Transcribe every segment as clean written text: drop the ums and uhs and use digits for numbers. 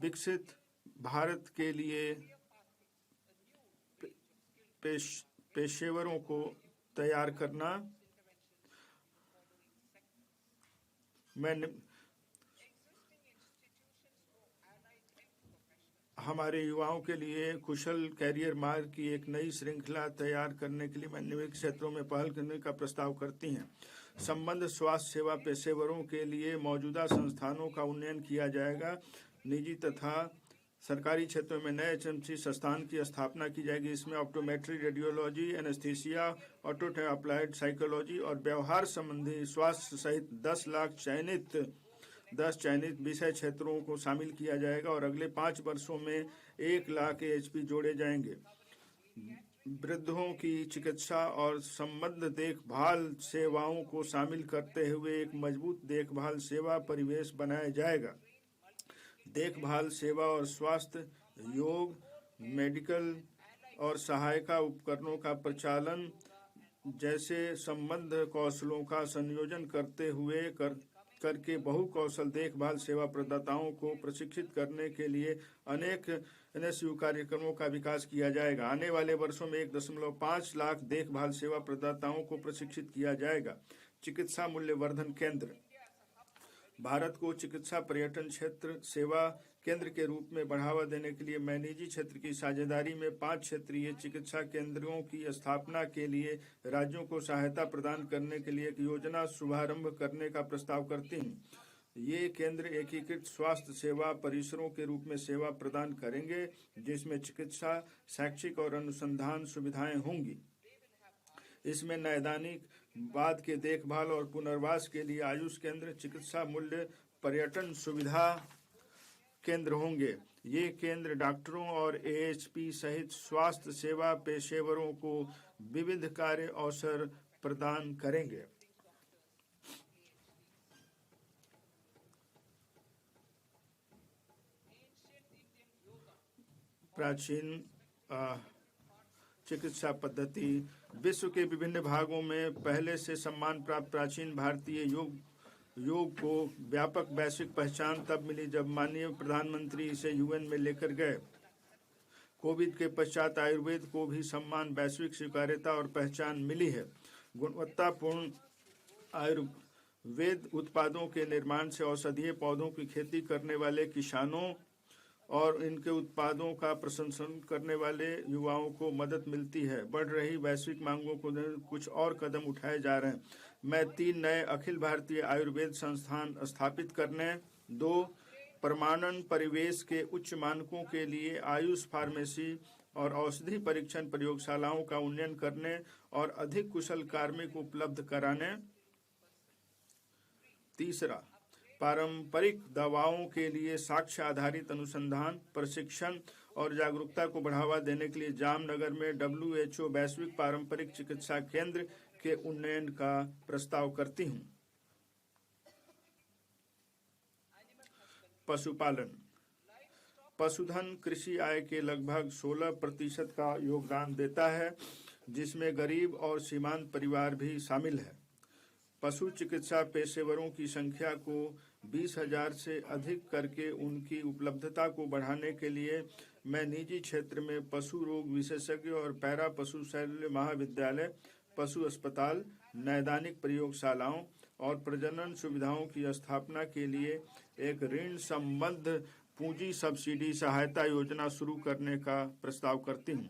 विकसित भारत के लिए पेशेवरों को तैयार करना। हमारे युवाओं के लिए कुशल कैरियर मार्ग की एक नई श्रृंखला तैयार करने के लिए मैं निम्नलिखित क्षेत्रों में पहल करने का प्रस्ताव करती हैं। संबद्ध स्वास्थ्य सेवा पेशेवरों के लिए मौजूदा संस्थानों का उन्नयन किया जाएगा। निजी तथा सरकारी क्षेत्रों में नए एचएमसी संस्थान की स्थापना की जाएगी। इसमें optometry, radiology, anaesthesia, auto applied psychology और व्यवहार संबंधी स्वास्थ्य सहित 10 चयनित विषय क्षेत्रों को शामिल किया जाएगा और अगले 5 वर्षों में 1 लाख एएचपी जोड़े जाएंगे। वृद्धों की चिकित्सा और संबद्ध देखभाल सेवाओं को शामिल करते हुए एक मजबूत देखभाल सेवा परिवेश बनाया जाएगा। देखभाल सेवा और स्वास्थ्य, योग, मेडिकल और सहायता उपकरणों का प्रचालन जैसे संबद्ध कौशलों का संयोजन करके बहुकौशल देखभाल सेवा प्रदाताओं को प्रशिक्षित करने के लिए अनेक एनएसयू कार्यक्रमों का विकास किया जाएगा। आने वाले वर्षों में 1.5 लाख देखभाल सेवा प्रदाताओं को प्रशिक्षित किया जाएगा। चिकित्सा मूल्यवर्धन केंद्र। भारत को चिकित्सा पर्यटन क्षेत्र सेवा केंद्र के रूप में बढ़ावा देने के लिए मैं निजी क्षेत्र की साझेदारी में 5 क्षेत्रीय चिकित्सा केंद्रों की स्थापना के लिए राज्यों को सहायता प्रदान करने के लिए एक योजना शुभारंभ करने का प्रस्ताव करती हूँ। ये केंद्र एकीकृत स्वास्थ्य सेवा परिसरों के रूप में सेवा प्रदान करेंगे, जिसमें चिकित्सा, शैक्षिक और अनुसंधान सुविधाएं होंगी। इसमें नैदानिक बाद के देखभाल और पुनर्वास के लिए आयुष केंद्र, चिकित्सा मूल्य पर्यटन सुविधा केंद्र होंगे। ये केंद्र डॉक्टरों और एएचपी सहित स्वास्थ्य सेवा पेशेवरों को विविध कार्य अवसर प्रदान करेंगे। प्राचीन चिकित्सा पद्धति। विश्व के विभिन्न भागों में पहले से सम्मान प्राप्त प्राचीन भारतीय योग को व्यापक वैश्विक पहचान तब मिली जब माननीय प्रधानमंत्री इसे यूएन में लेकर गए। कोविड के पश्चात आयुर्वेद को भी सम्मान, वैश्विक स्वीकार्यता और पहचान मिली है। गुणवत्तापूर्ण आयुर्वेद उत्पादों के निर्माण से औषधीय पौधों की खेती करने वाले किसानों और इनके उत्पादों का प्रशंसन करने वाले युवाओं को मदद मिलती है। बढ़ रही वैश्विक मांगों को कुछ और कदम उठाए जा रहे हैं। मैं 3 नए अखिल भारतीय आयुर्वेद संस्थान स्थापित करने, 2 प्रमाणन परिवेश के उच्च मानकों के लिए आयुष फार्मेसी और औषधि परीक्षण प्रयोगशालाओं का उन्नयन करने और अधिक कुशल कार्मिक उपलब्ध कराने, 3 पारंपरिक दवाओं के लिए साक्ष्य आधारित अनुसंधान, प्रशिक्षण और जागरूकता को बढ़ावा देने के लिए जामनगर में WHO वैश्विक पारंपरिक चिकित्सा केंद्र के उन्नयन का प्रस्ताव करती हूँ। पशुपालन। पशुधन कृषि आय के लगभग 16% का योगदान देता है, जिसमें गरीब और सीमांत परिवार भी शामिल है। पशु चिकित्सा पेशेवरों की संख्या को 20,000 से अधिक करके उनकी उपलब्धता को बढ़ाने के लिए मैं निजी क्षेत्र में पशु रोग विशेषज्ञ और पैरा पशु शल्य महाविद्यालय, पशु अस्पताल, नैदानिक प्रयोगशालाओं और प्रजनन सुविधाओं की स्थापना के लिए एक ऋण संबद्ध पूंजी सब्सिडी सहायता योजना शुरू करने का प्रस्ताव करती हूँ।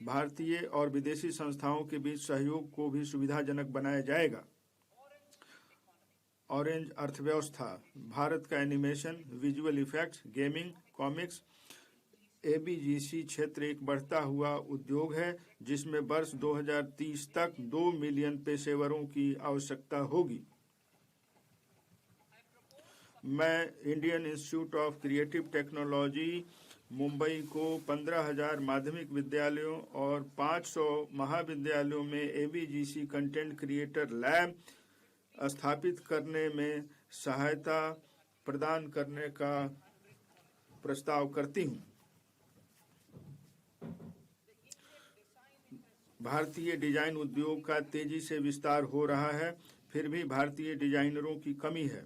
भारतीय और विदेशी संस्थाओं के बीच सहयोग को भी सुविधाजनक बनाया जाएगा। ऑरेंज अर्थव्यवस्था। भारत का animation, visual effects, gaming, comics, AVGC क्षेत्र एक बढ़ता हुआ उद्योग है, जिसमें वर्ष 2030 तक 2 मिलियन पेशेवरों की आवश्यकता होगी। मैं Indian institute of creative technology Mumbai को 15,000 माध्यमिक विद्यालयों और 500 महाविद्यालयों में एबीजीसी कंटेंट क्रिएटर लैब स्थापित करने में सहायता प्रदान करने का प्रस्ताव करती हूँ। भारतीय डिजाइन उद्योग का तेजी से विस्तार हो रहा है, फिर भी भारतीय डिजाइनरों की कमी है।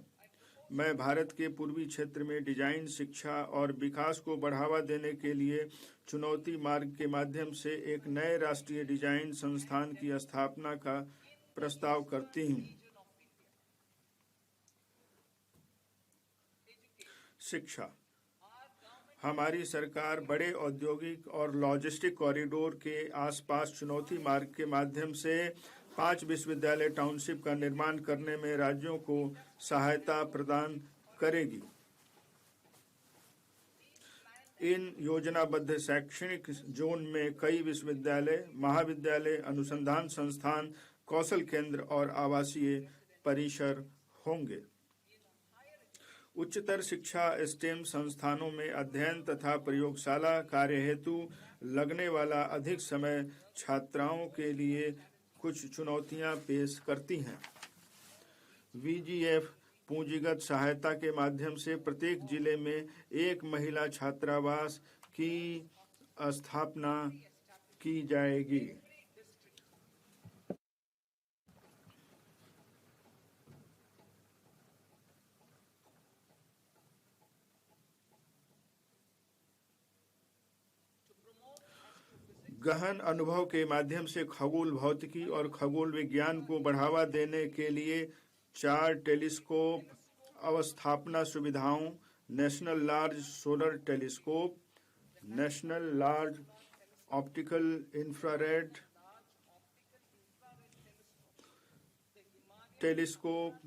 मैं भारत के पूर्वी क्षेत्र में डिजाइन, शिक्षा और विकास को बढ़ावा देने के लिए चुनौती मार्ग के माध्यम से एक नए राष्ट्रीय डिजाइन संस्थान की स्थापना का प्रस्ताव करती हूँ। शिक्षा। हमारी सरकार बड़े औद्योगिक और लॉजिस्टिक कॉरिडोर के आसपास चुनौती मार्ग के माध्यम से 5 विश्वविद्यालय टाउनशिप का निर्माण करने में राज्यों को सहायता प्रदान करेगी। इन योजनाबद्ध शैक्षणिक जोन में कई विश्वविद्यालय, महाविद्यालय, अनुसंधान संस्थान, कौशल केंद्र और आवासीय परिसर होंगे। उच्चतर शिक्षा स्टेम संस्थानों में अध्ययन तथा प्रयोगशाला कार्य हेतु लगने वाला अधिक समय छात्राओं के लिए कुछ चुनौतियां पेश करती हैं। वीजीएफ पूंजीगत सहायता के माध्यम से प्रत्येक जिले में एक महिला छात्रावास की स्थापना की जाएगी। गहन अनुभव के माध्यम से खगोल भौतिकी और खगोल विज्ञान को बढ़ावा देने के लिए 4 टेलीस्कोप अवस्थापना सुविधाओं, national large solar telescope, national large optical infrared telescope,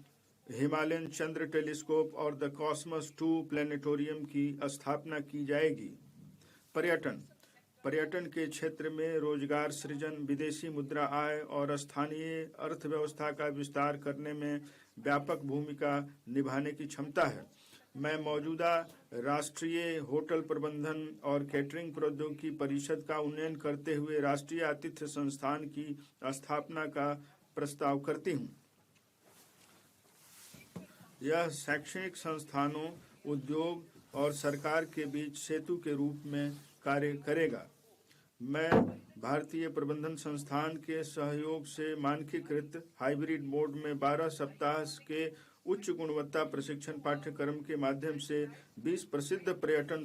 Himalayan Chandra telescope और द कॉस्मस 2 प्लेनेटोरियम की स्थापना की जाएगी। पर्यटन के क्षेत्र में रोजगार सृजन, विदेशी मुद्रा आय और स्थानीय अर्थव्यवस्था का विस्तार करने में व्यापक भूमिका निभाने की क्षमता है। मैं मौजूदा राष्ट्रीय होटल प्रबंधन और कैटरिंग प्रौद्योगिकी परिषद का उन्नयन करते हुए राष्ट्रीय आतिथ्य संस्थान की स्थापना का प्रस्ताव करती हूँ। यह शैक्षणिक संस्थानों, उद्योग और सरकार के बीच सेतु के रूप में कार्य करेगा। मैं भारतीय प्रबंधन संस्थान के सहयोग से मानकीकृत हाइब्रिड मोड में 12 सप्ताह के उच्च गुणवत्ता प्रशिक्षण पाठ्यक्रम के माध्यम से 20 प्रसिद्ध पर्यटन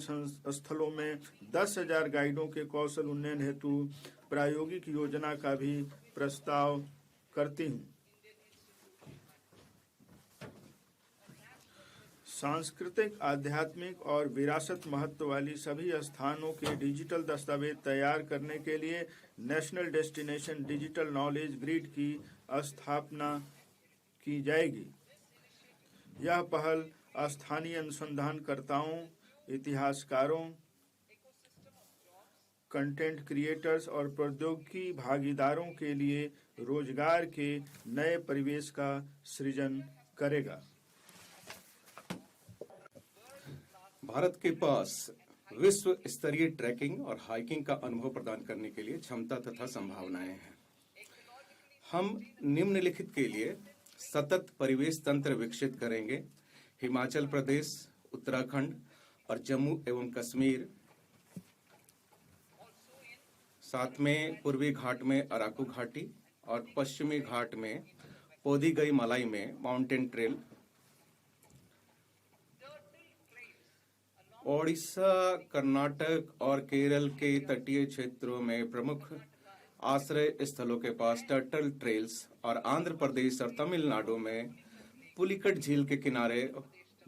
स्थलों में 10,000 गाइडों के कौशल उन्नयन हेतु प्रायोगिक योजना का भी प्रस्ताव करती हूँ। सांस्कृतिक, आध्यात्मिक और विरासत महत्व वाली सभी स्थानों के डिजिटल दस्तावेज तैयार करने के लिए national destination digital knowledge grid की स्थापना की जाएगी। यह पहल स्थानीय अनुसंधानकर्ताओं, इतिहासकारों, कंटेंट क्रिएटर्स और प्रौद्योगिकी भागीदारों के लिए रोजगार के नए परिवेश का सृजन करेगा। भारत के पास विश्व स्तरीय ट्रैकिंग और हाइकिंग का अनुभव प्रदान करने के लिए क्षमता तथा संभावनाएं हैं। हम निम्नलिखित के लिए सतत परिवेश तंत्र विकसित करेंगे। हिमाचल प्रदेश, उत्तराखंड और जम्मू एवं कश्मीर, साथ में पूर्वी घाट में अराकू घाटी और पश्चिमी घाट में पोदिगई मलाई में माउंटेन ट्रेल, ओडिशा, कर्नाटक और केरल के तटीय क्षेत्रों में प्रमुख आश्रय स्थलों के पास टर्टल ट्रेल्स और आंध्र प्रदेश और तमिलनाडु में पुलिकट झील के किनारे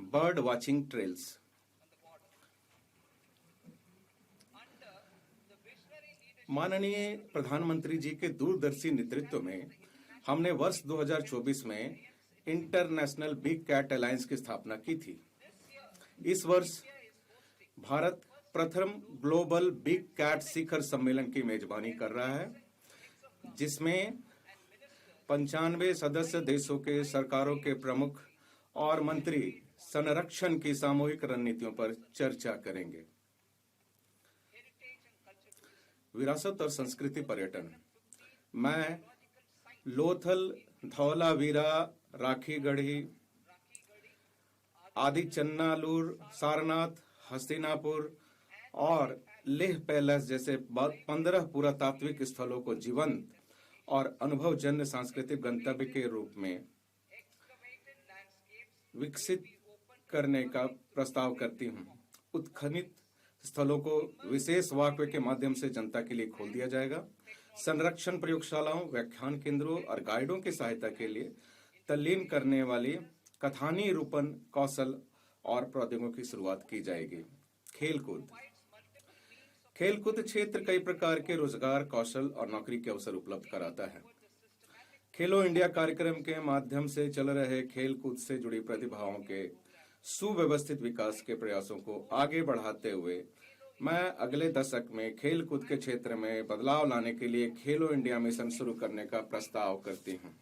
बर्ड वाचिंग ट्रेल्स। माननीय प्रधानमंत्री जी के दूरदर्शी नेतृत्व में हमने वर्ष 2024 में इंटरनेशनल बिग कैट अलायंस की स्थापना की थी। इस वर्ष भारत प्रथम ग्लोबल बिग कैट शिखर सम्मेलन की मेजबानी कर रहा है, जिसमें 95 सदस्य देशों के सरकारों के प्रमुख और मंत्री संरक्षण की सामूहिक रणनीतियों पर चर्चा करेंगे। विरासत और संस्कृति पर्यटन। मैं लोथल, धौलावीरा, राखीगढ़ी, आदि चन्नालूर, सारनाथ, हस्तिनापुर और लेह पैलेस जैसे 15 पुरातात्विक स्थलों को जीवंत और अनुभवजन्य सांस्कृतिक गंतव्य के रूप में विकसित करने का प्रस्ताव करती हूँ। उत्खनित स्थलों को विशेष वॉकवे के माध्यम से जनता के लिए खोल दिया जाएगा। संरक्षण प्रयोगशालाओं, व्याख्यान केंद्रों और गाइडों की सहायता के लिए तल्लीन करने वाली कथानी रूपन कौशल और प्रौद्योगिकी की शुरुआत की जाएगी। खेलकूद क्षेत्र कई प्रकार के रोजगार, कौशल और नौकरी के अवसर उपलब्ध कराता है। खेलो इंडिया कार्यक्रम के माध्यम से चल रहे खेलकूद से जुड़ी प्रतिभाओं के सुव्यवस्थित विकास के प्रयासों को आगे बढ़ाते हुए मैं अगले दशक में खेलकूद के क्षेत्र में बदलाव लाने के लिए खेलो इंडिया मिशन शुरू करने का प्रस्ताव करती हूँ।